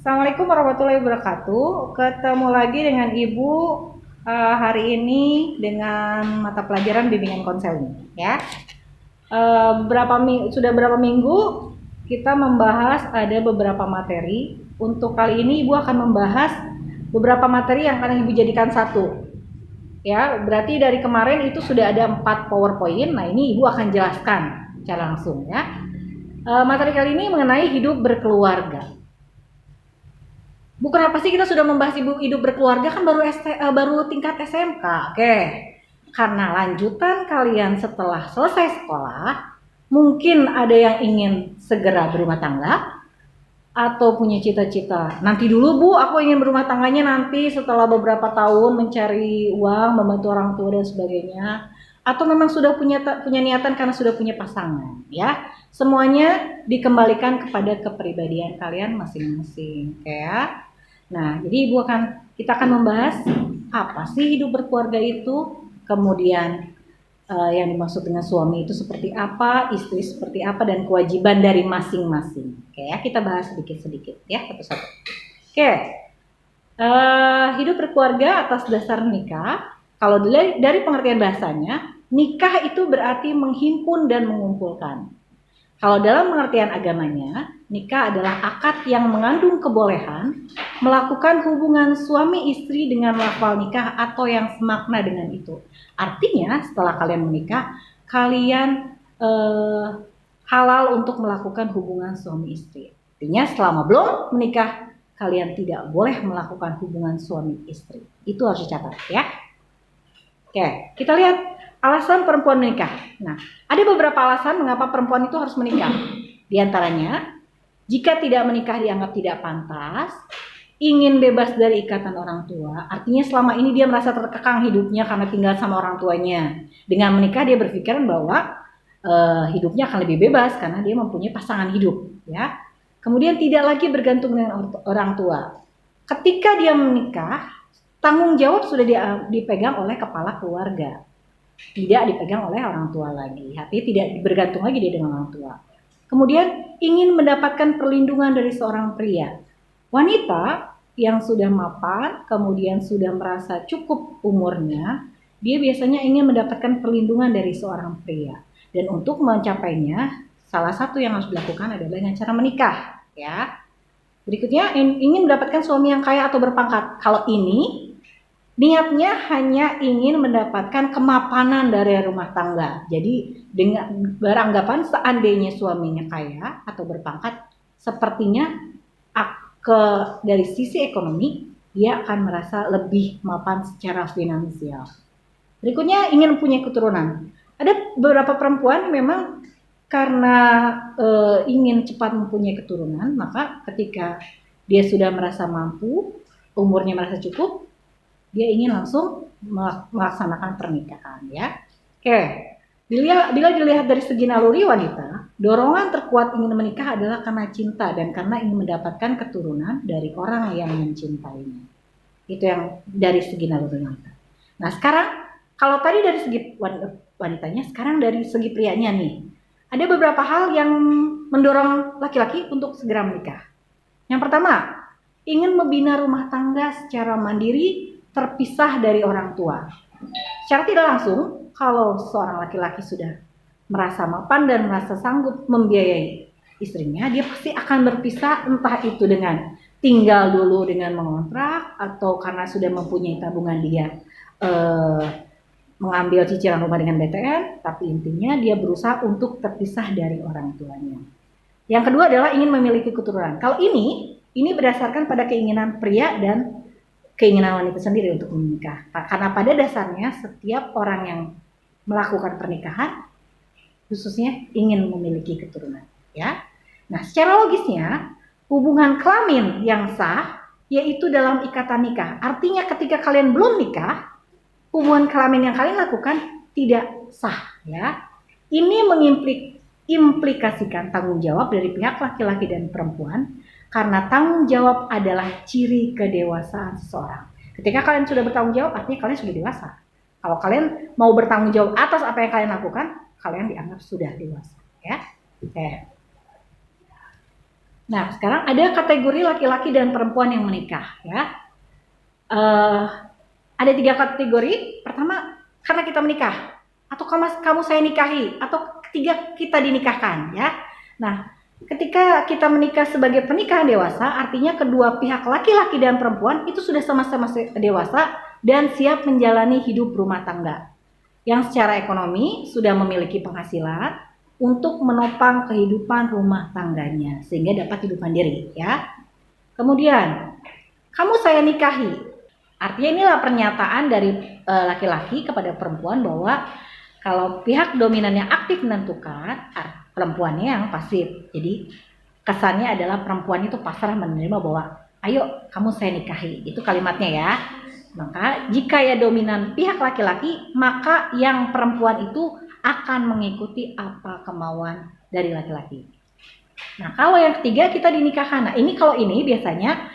Assalamualaikum warahmatullahi wabarakatuh. Ketemu lagi dengan Ibu hari ini dengan mata pelajaran bimbingan konseling, ya. Sudah berapa minggu kita membahas ada beberapa materi. Untuk kali ini Ibu akan membahas beberapa materi yang akan Ibu jadikan satu. Ya, berarti dari kemarin itu sudah ada 4 PowerPoint. Nah, ini Ibu akan jelaskan secara langsung, ya. Materi kali ini mengenai hidup berkeluarga. Bu, kenapa sih kita sudah membahas hidup berkeluarga, kan baru tingkat SMK. Oke. Karena lanjutan kalian setelah selesai sekolah, mungkin ada yang ingin segera berumah tangga atau punya cita-cita. Nanti dulu Bu, aku ingin berumah tangganya nanti setelah beberapa tahun mencari uang, membantu orang tua dan sebagainya. Atau memang sudah punya niatan karena sudah punya pasangan, ya. Semuanya dikembalikan kepada kepribadian kalian masing-masing, ya. Nah, jadi kita akan membahas apa sih hidup berkeluarga itu, kemudian yang dimaksud dengan suami itu seperti apa, istri seperti apa, dan kewajiban dari masing-masing. Oke, ya, kita bahas sedikit-sedikit ya, satu-satu. Oke, hidup berkeluarga atas dasar nikah. Kalau dari pengertian bahasanya, nikah itu berarti menghimpun dan mengumpulkan. Kalau dalam pengertian agamanya, nikah adalah akad yang mengandung kebolehan melakukan hubungan suami istri dengan lafal nikah atau yang semakna dengan itu. Artinya setelah kalian menikah, kalian halal untuk melakukan hubungan suami istri. Artinya selama belum menikah, kalian tidak boleh melakukan hubungan suami istri. Itu harus dicatat, ya. Oke, kita lihat alasan perempuan menikah. Nah, ada beberapa alasan mengapa perempuan itu harus menikah. Di antaranya, jika tidak menikah dianggap tidak pantas, ingin bebas dari ikatan orang tua. Artinya selama ini dia merasa terkekang hidupnya karena tinggal sama orang tuanya. Dengan menikah dia berpikiran bahwa hidupnya akan lebih bebas karena dia mempunyai pasangan hidup, ya. Kemudian tidak lagi bergantung dengan orang tua. Ketika dia menikah, tanggung jawab sudah dipegang oleh kepala keluarga, tidak dipegang oleh orang tua lagi. Artinya tidak bergantung lagi dia dengan orang tua. Kemudian ingin mendapatkan perlindungan dari seorang pria. Wanita yang sudah mapan, kemudian sudah merasa cukup umurnya, dia biasanya ingin mendapatkan perlindungan dari seorang pria. Dan untuk mencapainya, salah satu yang harus dilakukan adalah dengan cara menikah, ya. Berikutnya, ingin mendapatkan suami yang kaya atau berpangkat. Kalau ini niatnya hanya ingin mendapatkan kemapanan dari rumah tangga. Jadi dengan beranggapan seandainya suaminya kaya atau berpangkat, sepertinya dari sisi ekonomi dia akan merasa lebih mapan secara finansial. Berikutnya ingin punya keturunan. Ada beberapa perempuan memang karena ingin cepat mempunyai keturunan, maka ketika dia sudah merasa mampu, umurnya merasa cukup, dia ingin langsung melaksanakan pernikahan, ya. Oke, bila dilihat dari segi naluri wanita, dorongan terkuat ingin menikah adalah karena cinta dan karena ingin mendapatkan keturunan dari orang yang mencintainya. Itu yang dari segi naluri wanita. Nah, sekarang kalau tadi dari segi wanitanya, sekarang dari segi prianya nih. Ada beberapa hal yang mendorong laki-laki untuk segera menikah. Yang pertama, ingin membina rumah tangga secara mandiri, terpisah dari orang tua. Secara tidak langsung, kalau seorang laki-laki sudah merasa mapan dan merasa sanggup membiayai istrinya, dia pasti akan berpisah, entah itu dengan tinggal dulu dengan mengontrak, atau karena sudah mempunyai tabungan dia mengambil cicilan rumah dengan BTN, tapi intinya dia berusaha untuk terpisah dari orang tuanya. Yang kedua adalah ingin memiliki keturunan. Kalau ini berdasarkan pada keinginan pria dan keinginan wanita sendiri untuk menikah. Karena pada dasarnya setiap orang yang melakukan pernikahan khususnya ingin memiliki keturunan, ya. Nah, secara logisnya hubungan kelamin yang sah yaitu dalam ikatan nikah. Artinya ketika kalian belum nikah, hubungan kelamin yang kalian lakukan tidak sah, ya. Ini mengimplikasikan tanggung jawab dari pihak laki-laki dan perempuan. Karena tanggung jawab adalah ciri kedewasaan seseorang. Ketika kalian sudah bertanggung jawab, artinya kalian sudah dewasa. Kalau kalian mau bertanggung jawab atas apa yang kalian lakukan, kalian dianggap sudah dewasa, ya. Oke. Nah, sekarang ada kategori laki-laki dan perempuan yang menikah, ya. Ada 3 kategori. Pertama, karena kita menikah, atau kamu saya nikahi, atau ketiga kita dinikahkan, ya. Nah, ketika kita menikah sebagai pernikahan dewasa, artinya kedua pihak laki-laki dan perempuan itu sudah sama-sama dewasa dan siap menjalani hidup rumah tangga, yang secara ekonomi sudah memiliki penghasilan untuk menopang kehidupan rumah tangganya sehingga dapat hidup mandiri, ya. Kemudian, kamu saya nikahi. Artinya inilah pernyataan dari laki-laki kepada perempuan bahwa kalau pihak dominan yang aktif menentukan, perempuannya yang pasif. Jadi kesannya adalah perempuan itu pasrah menerima bahwa ayo kamu saya nikahi. Itu kalimatnya, ya. Maka jika ya dominan pihak laki-laki, maka yang perempuan itu akan mengikuti apa kemauan dari laki-laki. Nah, kalau yang ketiga kita dinikahkan. Nah, ini kalau ini biasanya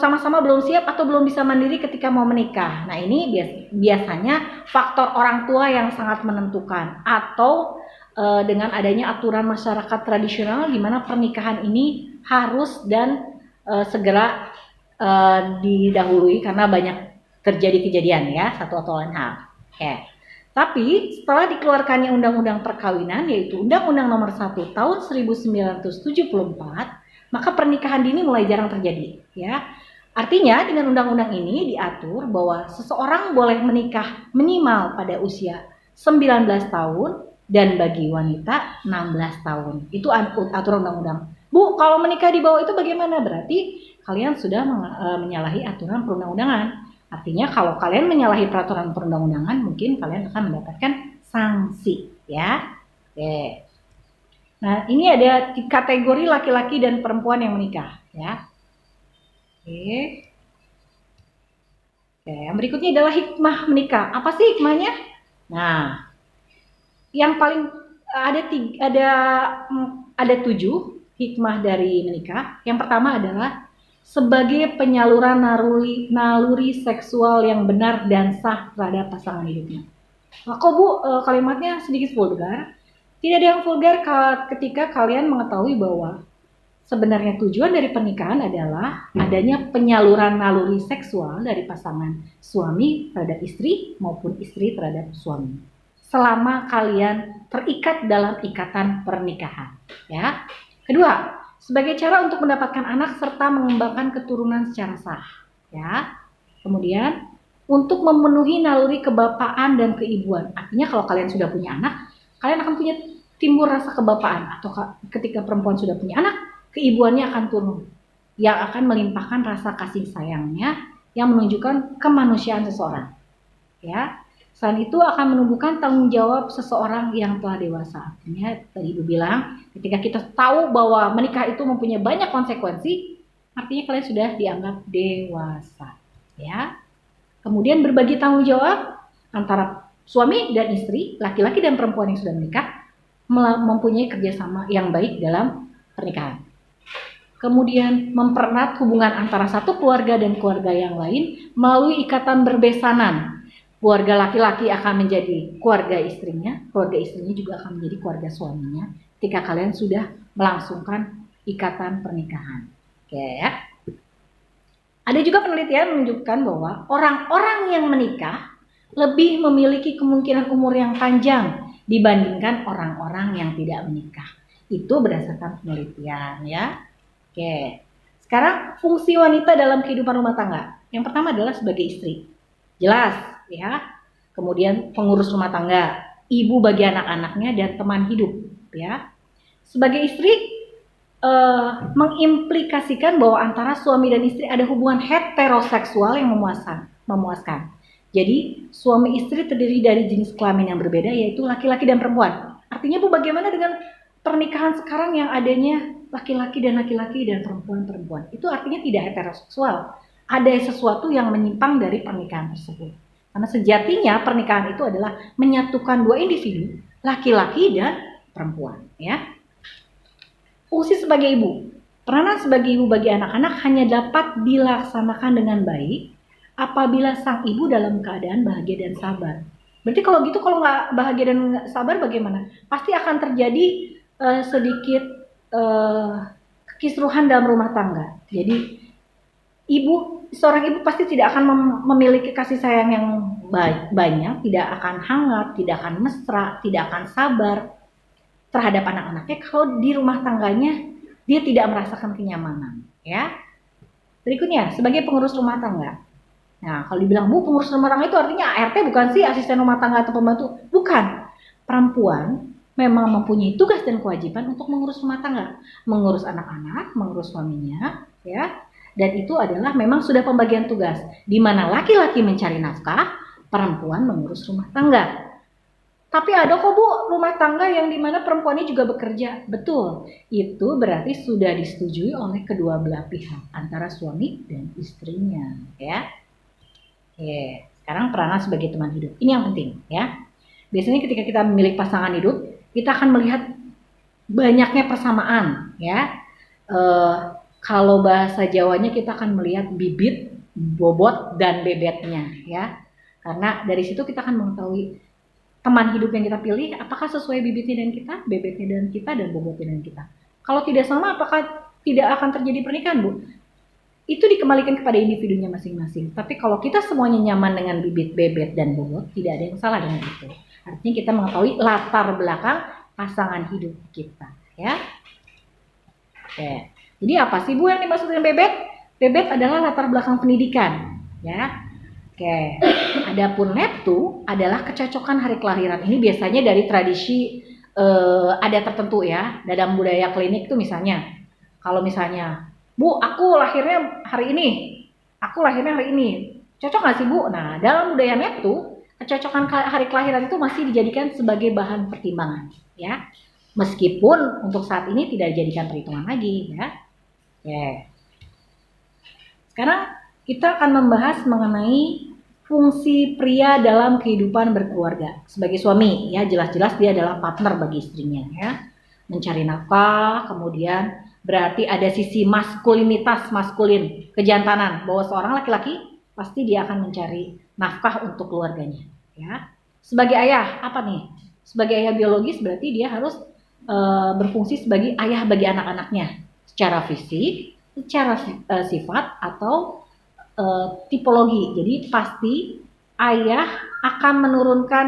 sama-sama belum siap atau belum bisa mandiri ketika mau menikah. Nah, ini biasanya faktor orang tua yang sangat menentukan, atau dengan adanya aturan masyarakat tradisional di mana pernikahan ini harus dan segera didahului karena banyak terjadi kejadian, ya, satu atau lain hal. Oke. Tapi setelah dikeluarkannya Undang-Undang Perkawinan, yaitu Undang-Undang Nomor 1 Tahun 1974, maka pernikahan dini mulai jarang terjadi, ya. Artinya dengan undang-undang ini diatur bahwa seseorang boleh menikah minimal pada usia 19 tahun dan bagi wanita 16 tahun. Itu aturan undang-undang. Bu, kalau menikah di bawah itu bagaimana? Berarti kalian sudah menyalahi aturan perundang-undangan. Artinya kalau kalian menyalahi peraturan perundang-undangan, mungkin kalian akan mendapatkan sanksi, ya. Oke. Nah, ini ada kategori laki-laki dan perempuan yang menikah, ya. Oke. Oke, yang berikutnya adalah hikmah menikah. Apa sih hikmahnya? Nah, yang paling ada 7 hikmah dari menikah. Yang pertama adalah sebagai penyaluran naluri seksual yang benar dan sah terhadap pasangan hidupnya. Nah, kok Bu, kalimatnya sedikit vulgar? Tidak ada yang vulgar ketika kalian mengetahui bahwa sebenarnya tujuan dari pernikahan adalah adanya penyaluran naluri seksual dari pasangan suami terhadap istri maupun istri terhadap suami, selama kalian terikat dalam ikatan pernikahan, ya. Kedua, sebagai cara untuk mendapatkan anak serta mengembangkan keturunan secara sah, ya. Kemudian untuk memenuhi naluri kebapaan dan keibuan. Artinya kalau kalian sudah punya anak, kalian akan punya timbul rasa kebapaan, atau ketika perempuan sudah punya anak, keibuannya akan turun, yang akan melimpahkan rasa kasih sayangnya yang menunjukkan kemanusiaan seseorang, ya. Selain itu akan menumbuhkan tanggung jawab seseorang yang telah dewasa. Artinya tadi Ibu bilang, ketika kita tahu bahwa menikah itu mempunyai banyak konsekuensi, artinya kalian sudah dianggap dewasa, ya. Kemudian berbagi tanggung jawab antara suami dan istri, laki-laki dan perempuan yang sudah menikah, mempunyai kerjasama yang baik dalam pernikahan. Kemudian mempererat hubungan antara satu keluarga dan keluarga yang lain melalui ikatan berbesanan. Keluarga laki-laki akan menjadi keluarga istrinya juga akan menjadi keluarga suaminya ketika kalian sudah melangsungkan ikatan pernikahan. Oke, ya. Ada juga penelitian menunjukkan bahwa orang-orang yang menikah lebih memiliki kemungkinan umur yang panjang dibandingkan orang-orang yang tidak menikah. Itu berdasarkan penelitian, ya. Oke. Sekarang fungsi wanita dalam kehidupan rumah tangga. Yang pertama adalah sebagai istri. Jelas, ya. Kemudian pengurus rumah tangga, ibu bagi anak-anaknya dan teman hidup, ya. Sebagai istri mengimplikasikan bahwa antara suami dan istri ada hubungan heteroseksual yang memuaskan. Jadi suami istri terdiri dari jenis kelamin yang berbeda, yaitu laki-laki dan perempuan. Artinya Bu, bagaimana dengan pernikahan sekarang yang adanya laki-laki dan perempuan-perempuan? Itu artinya tidak heteroseksual. Ada sesuatu yang menyimpang dari pernikahan tersebut. Karena sejatinya pernikahan itu adalah menyatukan dua individu, laki-laki dan perempuan, ya. Fungsi sebagai ibu. Peranan sebagai ibu bagi anak-anak hanya dapat dilaksanakan dengan baik apabila sang ibu dalam keadaan bahagia dan sabar. Berarti kalau gitu, kalau nggak bahagia dan sabar bagaimana? Pasti akan terjadi sedikit eh, kekisruhan dalam rumah tangga. Jadi seorang ibu pasti tidak akan memiliki kasih sayang yang banyak, tidak akan hangat, tidak akan mesra, tidak akan sabar terhadap anak-anaknya kalau di rumah tangganya dia tidak merasakan kenyamanan, ya. Berikutnya, sebagai pengurus rumah tangga. Nah, kalau dibilang, Bu, pengurus rumah tangga itu artinya ART bukan sih, asisten rumah tangga atau pembantu? Bukan. Perempuan memang mempunyai tugas dan kewajiban untuk mengurus rumah tangga, mengurus anak-anak, mengurus suaminya, ya. Dan itu adalah memang sudah pembagian tugas, di mana laki-laki mencari nafkah, perempuan mengurus rumah tangga. Tapi ada kok Bu, rumah tangga yang dimana perempuannya juga bekerja. Betul, itu berarti sudah disetujui oleh kedua belah pihak, antara suami dan istrinya, ya. Oke, sekarang peranan sebagai teman hidup. Ini yang penting, ya. Biasanya ketika kita memilih pasangan hidup, kita akan melihat banyaknya persamaan, ya. Kalau bahasa Jawanya kita akan melihat bibit, bobot, dan bebetnya, ya. Karena dari situ kita akan mengetahui teman hidup yang kita pilih apakah sesuai bibitnya dan kita, bebetnya dan kita, dan bobotnya dan kita. Kalau tidak sama, apakah tidak akan terjadi pernikahan, Bu? Itu dikembalikan kepada individunya masing-masing. Tapi kalau kita semuanya nyaman dengan bibit, bebet, dan bobot, tidak ada yang salah dengan itu. Artinya kita mengetahui latar belakang pasangan hidup kita, ya. Oke. Jadi apa sih Bu yang dimaksud dengan bebet? Bebet adalah latar belakang pendidikan, ya. Oke, adapun neptu adalah kecocokan hari kelahiran. Ini biasanya dari tradisi adat tertentu, ya. Dalam budaya klinik tuh misalnya, kalau misalnya, Bu, aku lahirnya hari ini, cocok nggak sih Bu? Nah, dalam budaya neptu, kecocokan hari kelahiran itu masih dijadikan sebagai bahan pertimbangan, ya. Meskipun untuk saat ini tidak dijadikan perhitungan lagi, ya. Oke. Sekarang kita akan membahas mengenai fungsi pria dalam kehidupan berkeluarga. Sebagai suami, ya, jelas-jelas dia adalah partner bagi istrinya, ya. Mencari nafkah, kemudian berarti ada sisi maskulin, kejantanan, bahwa seorang laki-laki pasti dia akan mencari nafkah untuk keluarganya, ya. Sebagai ayah, apa nih? Sebagai ayah biologis berarti dia harus berfungsi sebagai ayah bagi anak-anaknya secara fisik, secara sifat, atau tipologi. Jadi pasti ayah akan menurunkan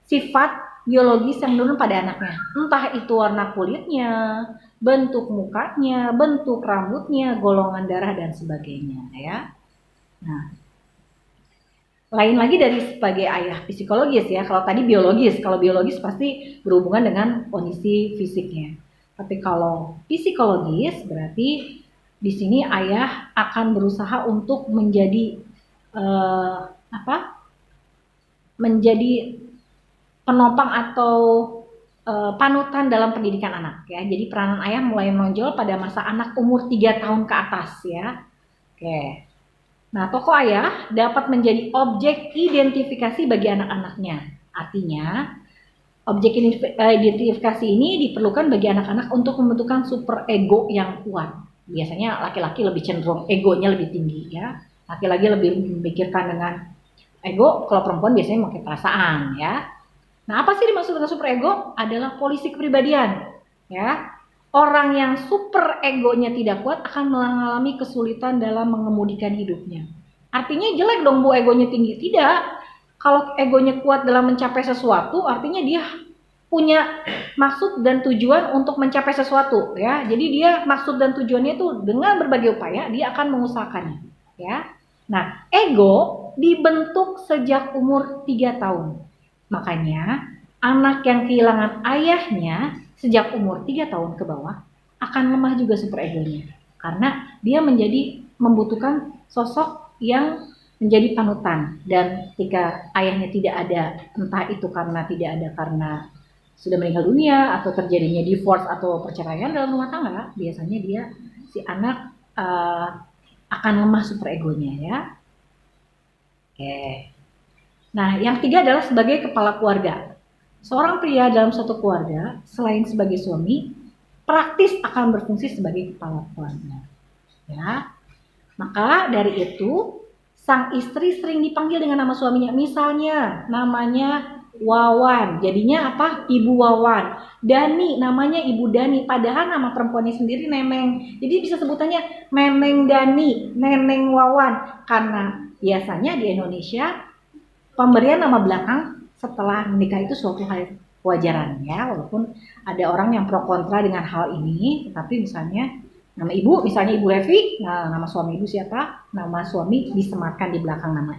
sifat biologis yang menurun pada anaknya. Entah itu warna kulitnya, bentuk mukanya, bentuk rambutnya, golongan darah, dan sebagainya, ya. Nah, lain lagi dari sebagai ayah psikologis, ya. Kalau tadi biologis, kalau biologis pasti berhubungan dengan kondisi fisiknya. Tapi kalau psikologis berarti di sini ayah akan berusaha untuk menjadi menjadi penopang atau panutan dalam pendidikan anak, ya. Jadi peranan ayah mulai menonjol pada masa anak umur 3 tahun ke atas, ya. Oke. Nah, tokoh ayah dapat menjadi objek identifikasi bagi anak-anaknya. Artinya, objek identifikasi ini diperlukan bagi anak-anak untuk membentukkan super ego yang kuat. Biasanya laki-laki lebih cenderung egonya lebih tinggi, ya. Laki-laki lebih memikirkan dengan ego, kalau perempuan biasanya pakai perasaan, ya. Nah, apa sih dimaksud dengan super ego? Adalah polisi kepribadian, ya. Orang yang super egonya tidak kuat akan mengalami kesulitan dalam mengemudikan hidupnya. Artinya jelek dong Bu egonya tinggi? Tidak. Kalau egonya kuat dalam mencapai sesuatu, artinya dia punya maksud dan tujuan untuk mencapai sesuatu, ya. Jadi dia maksud dan tujuannya itu dengan berbagai upaya dia akan mengusahakannya, ya. Nah, ego dibentuk sejak umur 3 tahun. Makanya anak yang kehilangan ayahnya sejak umur 3 tahun ke bawah akan lemah juga super egonya. Karena dia membutuhkan sosok yang menjadi panutan, dan ketika ayahnya tidak ada, entah itu karena tidak ada karena sudah meninggal dunia atau terjadinya divorce atau perceraian dalam rumah tangga, biasanya si anak akan lemah super egonya, ya. Oke. Nah, yang ketiga adalah sebagai kepala keluarga. Seorang pria dalam suatu keluarga selain sebagai suami, praktis akan berfungsi sebagai kepala keluarga, ya. Maka dari itu sang istri sering dipanggil dengan nama suaminya. Misalnya namanya Wawan. Jadinya apa? Ibu Wawan. Dani, namanya Ibu Dani. Padahal nama perempuannya sendiri Neneng. Jadi bisa sebutannya Neneng Dani, Neneng Wawan. Karena biasanya di Indonesia pemberian nama belakang setelah menikah itu suatu hal kewajaran ya. Walaupun ada orang yang pro kontra dengan hal ini, tetapi misalnya nama ibu, misalnya Ibu Revi, nah nama suami ibu siapa? Nama suami disematkan di belakang nama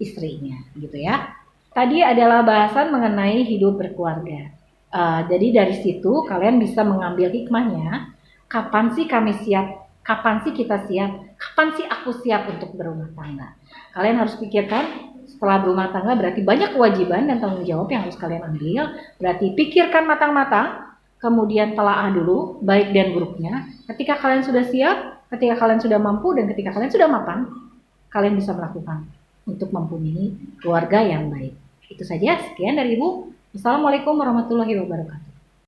istrinya, gitu ya. Tadi adalah bahasan mengenai hidup berkeluarga. Jadi dari situ kalian bisa mengambil hikmahnya. Kapan sih kami siap? Kapan sih kita siap? Kapan sih aku siap untuk berumah tangga? Kalian harus pikirkan setelah berumah tangga berarti banyak kewajiban dan tanggung jawab yang harus kalian ambil. Berarti pikirkan matang-matang, kemudian telaah dulu baik dan buruknya. Ketika kalian sudah siap, ketika kalian sudah mampu, dan ketika kalian sudah mapan, kalian bisa melakukan untuk mempunyai keluarga yang baik. Itu saja, sekian dari Ibu. Assalamualaikum warahmatullahi wabarakatuh.